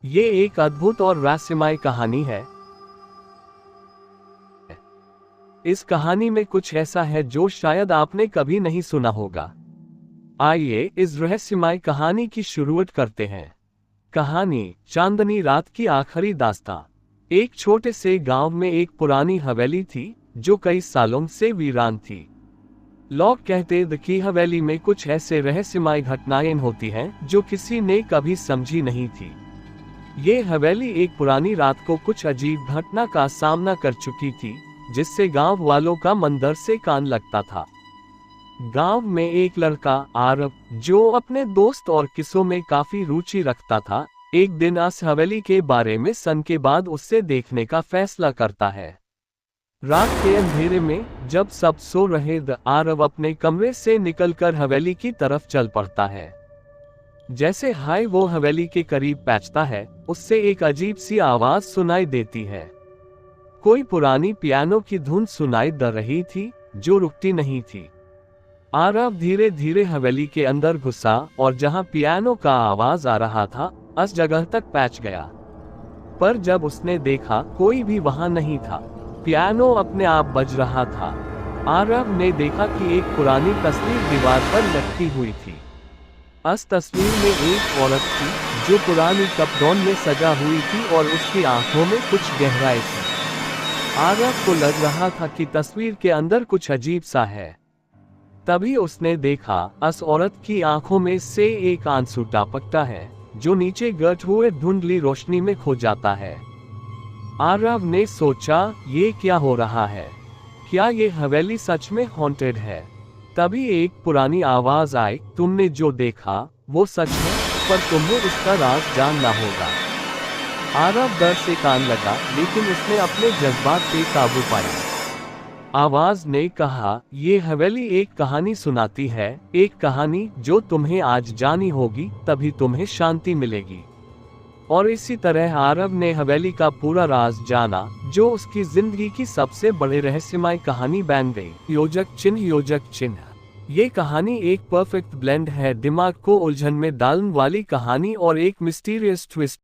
ये एक अद्भुत और रहस्यमय कहानी है। इस कहानी में कुछ ऐसा है जो शायद आपने कभी नहीं सुना होगा। आइए इस रहस्यमय कहानी की शुरुआत करते हैं। कहानी चांदनी रात की आखिरी दास्तां। एक छोटे से गांव में एक पुरानी हवेली थी जो कई सालों से वीरान थी। लोग कहते थे कि हवेली में कुछ ऐसे रहस्यमय घटनाएं होती हैं जो किसी ने कभी समझी नहीं थी। ये हवेली एक पुरानी रात को कुछ अजीब घटना का सामना कर चुकी थी, जिससे गांव वालों का मन डर से कान लगता था। गांव में एक लड़का आरव, जो अपने दोस्त और किस्सों में काफी रुचि रखता था, एक दिन इस हवेली के बारे में सन के बाद उससे देखने का फैसला करता है। रात के अंधेरे में जब सब सो रहे थे, आरव अपने कमरे से निकलकर हवेली की तरफ चल पड़ता है। जैसे हाय वो हवेली के करीब पहुंचता है, उससे एक अजीब सी आवाज सुनाई देती है। कोई पुरानी पियानो की धुन सुनाई दे रही थी जो रुकती नहीं थी। आरव धीरे धीरे हवेली के अंदर घुसा और जहां पियानो का आवाज आ रहा था, उस जगह तक पहुंच गया। पर जब उसने देखा, कोई भी वहां नहीं था। पियानो अपने आप बज रहा था। आरव ने देखा कि एक पुरानी तस्वीर दीवार पर लटकी हुई थी। इस तस्वीर में एक औरत थी जो पुरानी कपड़ों में सजा हुई थी और उसकी आंखों में कुछ गहराई थी। आरव को लग रहा था कि तस्वीर के अंदर कुछ अजीब सा है। तभी उसने देखा, उस औरत की आंखों में से एक आंसू टपकता है जो नीचे गिरते हुए धुंधली रोशनी में खो जाता है। आरव ने सोचा, ये क्या हो रहा है? क्या ये हवेली सच में हॉन्टेड है? तभी एक पुरानी आवाज आई, तुमने जो देखा वो सच है, पर तुम्हें इसका राज जानना होगा। आरव डर से कान लगा, लेकिन उसने अपने जज्बात पे काबू पाया। आवाज ने कहा, ये हवेली एक कहानी सुनाती है, एक कहानी जो तुम्हें आज जानी होगी, तभी तुम्हें शांति मिलेगी। और इसी तरह आरव ने हवेली का पूरा राज जाना, जो उसकी जिंदगी की सबसे बड़े रहस्यमय कहानी बन गई। योजक चिन्ह। ये कहानी एक परफेक्ट ब्लेंड है दिमाग को उलझन में डालने वाली कहानी और एक मिस्टीरियस ट्विस्ट